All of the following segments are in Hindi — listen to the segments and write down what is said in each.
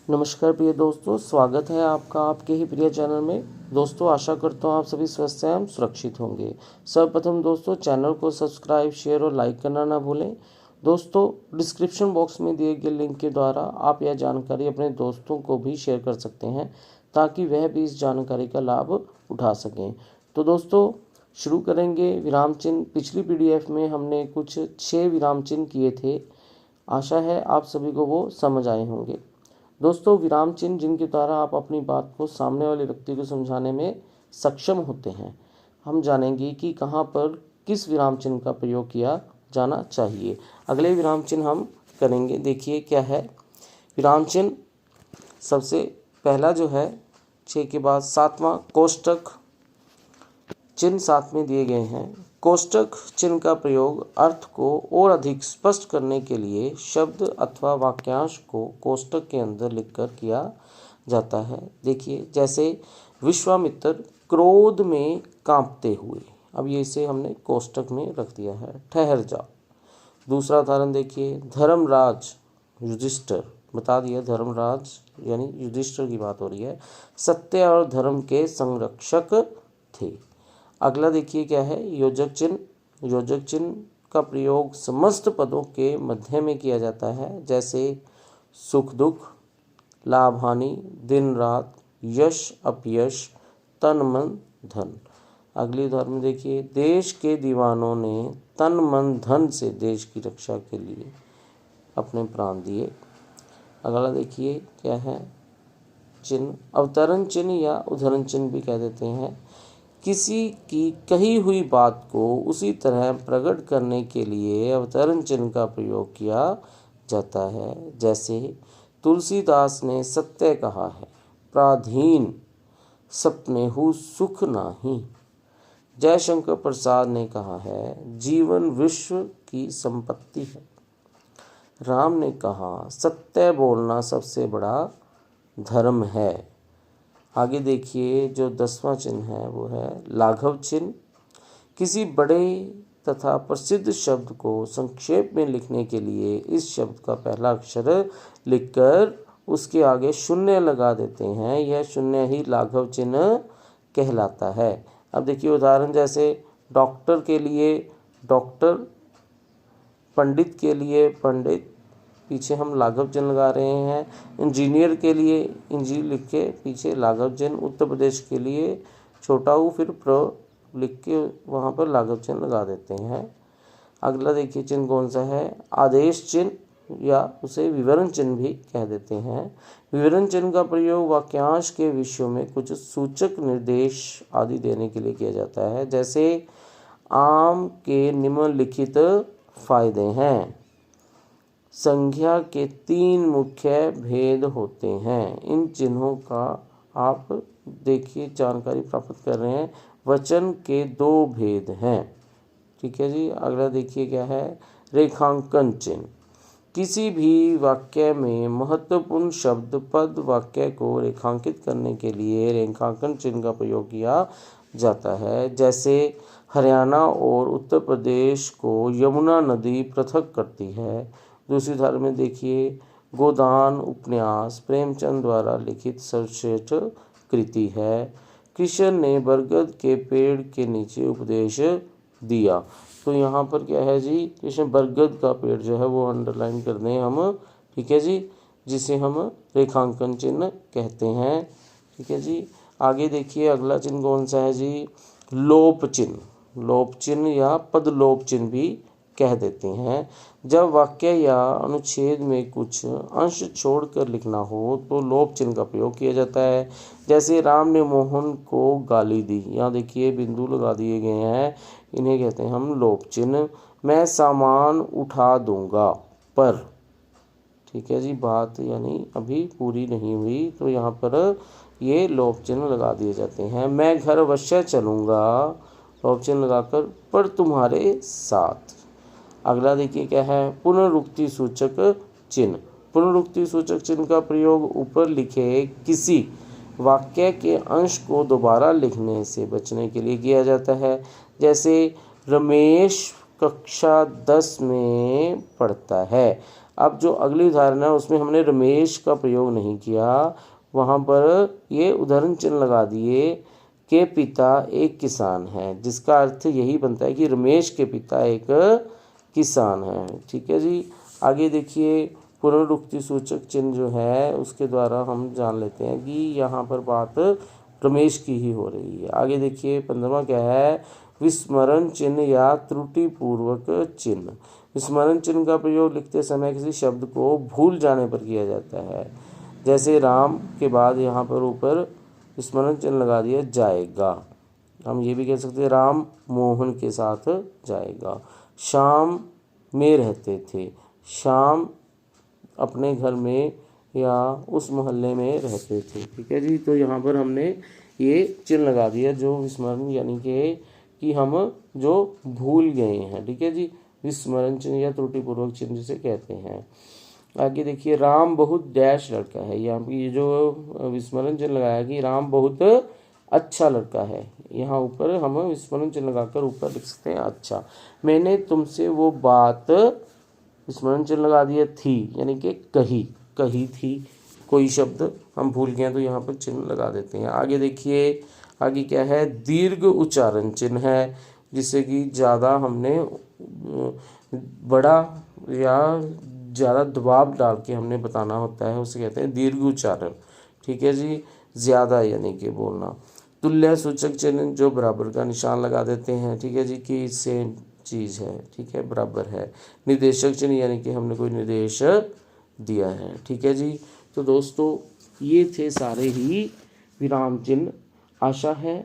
नमस्कार प्रिय दोस्तों, स्वागत है आपका आपके ही प्रिय चैनल में। दोस्तों, आशा करता हूँ आप सभी स्वस्थ एवं सुरक्षित होंगे। सर्वप्रथम दोस्तों, चैनल को सब्सक्राइब, शेयर और लाइक करना ना भूलें। दोस्तों, डिस्क्रिप्शन बॉक्स में दिए गए लिंक के द्वारा आप यह जानकारी अपने दोस्तों को भी शेयर कर सकते हैं ताकि वह भी इस जानकारी का लाभ उठा सकें। तो दोस्तों, शुरू करेंगे। विराम चिन्ह पिछली PDF में हमने कुछ 6 विराम चिन्ह किए थे। आशा है आप सभी को वो समझ आए होंगे। दोस्तों, विराम चिन्ह जिनके द्वारा आप अपनी बात को सामने वाले व्यक्ति को समझाने में सक्षम होते हैं, हम जानेंगे कि कहाँ पर किस विराम चिन्ह का प्रयोग किया जाना चाहिए। अगले विराम चिन्ह हम करेंगे। देखिए क्या है विराम चिन्ह। सबसे पहला जो है 6 के बाद 7वां कोष्टक चिन्ह साथ में दिए गए हैं। कोष्टक चिन्ह का प्रयोग अर्थ को और अधिक स्पष्ट करने के लिए शब्द अथवा वाक्यांश को कोष्टक के अंदर लिखकर किया जाता है। देखिए, जैसे विश्वामित्र क्रोध में कांपते हुए, अब ये इसे हमने कोष्टक में रख दिया है। ठहर जा। दूसरा उदाहरण देखिए, धर्मराज युधिष्ठिर, बता दिया धर्मराज यानी युधिष्ठिर की बात हो रही है, सत्य और धर्म के संरक्षक थे। अगला देखिए क्या है, योजक चिन्ह। योजक चिन्ह का प्रयोग समस्त पदों के मध्य में किया जाता है, जैसे सुख दुख, लाभ हानि, दिन रात, यश अपयश, तन मन धन। अगली उदाहरण में देखिए, देश के दीवानों ने तन मन धन से देश की रक्षा के लिए अपने प्राण दिए। अगला देखिए क्या है चिन्ह, अवतरण चिन्ह या उद्धरण चिन्ह भी कह देते हैं। किसी की कही हुई बात को उसी तरह प्रकट करने के लिए अवतरण चिन्ह का प्रयोग किया जाता है, जैसे तुलसीदास ने सत्य कहा है, प्राधीन सपनेहु सुख नाही। जयशंकर प्रसाद ने कहा है, जीवन विश्व की संपत्ति है। राम ने कहा, सत्य बोलना सबसे बड़ा धर्म है। आगे देखिए, जो 10वां चिन्ह है वो है लाघव चिन्ह। किसी बड़े तथा प्रसिद्ध शब्द को संक्षेप में लिखने के लिए इस शब्द का पहला अक्षर लिखकर उसके आगे शून्य लगा देते हैं। यह शून्य ही लाघव चिन्ह कहलाता है। अब देखिए उदाहरण, जैसे डॉक्टर के लिए डॉक्टर, पंडित के लिए पंडित, पीछे हम लाघव चिन्ह लगा रहे हैं। इंजीनियर के लिए इंजीनियर लिख के पीछे लाघव चिन्ह। उत्तर प्रदेश के लिए छोटा ऊ फिर प्र लिख के वहाँ पर लाघव चिन्ह लगा देते हैं। अगला देखिए चिन्ह कौन सा है, आदेश चिन्ह या उसे विवरण चिन्ह भी कह देते हैं। विवरण चिन्ह का प्रयोग वाक्यांश के विषयों में कुछ सूचक निर्देश आदि देने के लिए किया जाता है, जैसे आम के निम्नलिखित फायदे हैं। संख्या के 3 मुख्य भेद होते हैं। इन चिन्हों का आप देखिए जानकारी प्राप्त कर रहे हैं। वचन के 2 भेद हैं। ठीक है जी। अगला देखिए क्या है, रेखांकन चिन्ह। किसी भी वाक्य में महत्वपूर्ण शब्द पद वाक्य को रेखांकित करने के लिए रेखांकन चिन्ह का प्रयोग किया जाता है, जैसे हरियाणा और उत्तर प्रदेश को यमुना नदी पृथक करती है। दूसरी उदाहरण में देखिए, गोदान उपन्यास प्रेमचंद द्वारा लिखित सर्वश्रेष्ठ कृति है। कृष्ण ने बरगद के पेड़ के नीचे उपदेश दिया। तो यहाँ पर क्या है जी, कृष्ण बरगद का पेड़ जो है वो अंडरलाइन कर दें हम, ठीक है जी, जिसे हम रेखांकन चिन्ह कहते हैं। ठीक है जी। आगे देखिए अगला चिन्ह कौन सा है जी, लोप चिन्ह। लोप चिन्ह या पदलोप चिन्ह भी कह देते हैं। जब वाक्य या अनुच्छेद में कुछ अंश छोड़कर लिखना हो तो लोप चिन्ह का प्रयोग किया जाता है, जैसे राम ने मोहन को गाली दी। यहाँ देखिए बिंदु लगा दिए गए हैं, इन्हें कहते हैं हम लोप चिन्ह। मैं सामान उठा दूंगा पर, ठीक है जी, बात यानी अभी पूरी नहीं हुई तो यहाँ पर ये लोप चिन्ह लगा दिए जाते हैं। मैं घर अवश्य चलूँगा, लोप चिन्ह लगाकर पर तुम्हारे साथ। अगला देखिए क्या है, पुनरुक्ति सूचक चिन्ह। पुनरुक्ति सूचक चिन्ह का प्रयोग ऊपर लिखे किसी वाक्य के अंश को दोबारा लिखने से बचने के लिए किया जाता है, जैसे रमेश कक्षा 10 में पढ़ता है। अब जो अगली उदाहरण है उसमें हमने रमेश का प्रयोग नहीं किया, वहाँ पर ये उदाहरण चिन्ह लगा दिए के पिता एक किसान है, जिसका अर्थ यही बनता है कि रमेश के पिता एक किसान है। ठीक है जी। आगे देखिए पुनरुक्ति सूचक चिन्ह जो है उसके द्वारा हम जान लेते हैं कि यहाँ पर बात रमेश की ही हो रही है। आगे देखिए 15वां क्या है, विस्मरण चिन्ह या त्रुटिपूर्वक चिन्ह। विस्मरण चिन्ह का प्रयोग लिखते समय किसी शब्द को भूल जाने पर किया जाता है, जैसे राम के बाद यहाँ पर ऊपर विस्मरण चिन्ह लगा दिया जाएगा। हम ये भी कह सकते हैं राम मोहन के साथ जाएगा। शाम में रहते थे, शाम अपने घर में या उस मोहल्ले में रहते थे। ठीक है जी। तो यहाँ पर हमने ये चिन्ह लगा दिया जो विस्मरण यानी कि हम जो भूल गए हैं। ठीक है जी। विस्मरण चिन्ह या त्रुटिपूर्वक चिन्ह जिसे कहते हैं। आगे देखिए राम बहुत डैश लड़का है। यहाँ पर ये जो विस्मरण चिन्ह लगाया कि राम बहुत अच्छा लड़का है, यहाँ ऊपर हम विस्मरण चिन्ह लगाकर ऊपर लिख सकते हैं अच्छा। मैंने तुमसे वो बात, विस्मरण चिन्ह लगा दिया थी यानी कि कही थी, कोई शब्द हम भूल गए तो यहाँ पर चिन्ह लगा देते हैं। आगे देखिए आगे क्या है, दीर्घ उच्चारण चिन्ह है, जिससे कि ज़्यादा हमने बड़ा या ज़्यादा दबाव डाल के हमने बताना होता है, उसे कहते हैं दीर्घ उच्चारण। ठीक है जी। ज़्यादा यानी कि बोलना। तुल्य सूचक चिन्ह जो बराबर का निशान लगा देते हैं। ठीक है जी, कि सेम चीज़ है, ठीक है, बराबर है। निर्देशक चिन्ह यानी कि हमने कोई निर्देश दिया है। ठीक है जी। तो दोस्तों ये थे सारे ही विराम चिन्ह। आशा है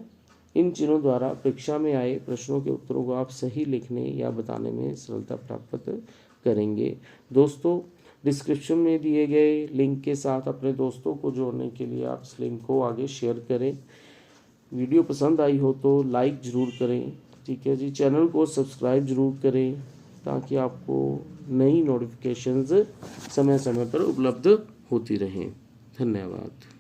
इन चिन्हों द्वारा परीक्षा में आए प्रश्नों के उत्तरों को आप सही लिखने या बताने में सरलता प्राप्त करेंगे। दोस्तों डिस्क्रिप्शन में दिए गए लिंक के साथ अपने दोस्तों को जोड़ने के लिए आप इस लिंक को आगे शेयर करें। वीडियो पसंद आई हो तो लाइक ज़रूर करें। ठीक है जी। चैनल को सब्सक्राइब ज़रूर करें ताकि आपको नई नोटिफिकेशंस समय समय पर उपलब्ध होती रहें। धन्यवाद।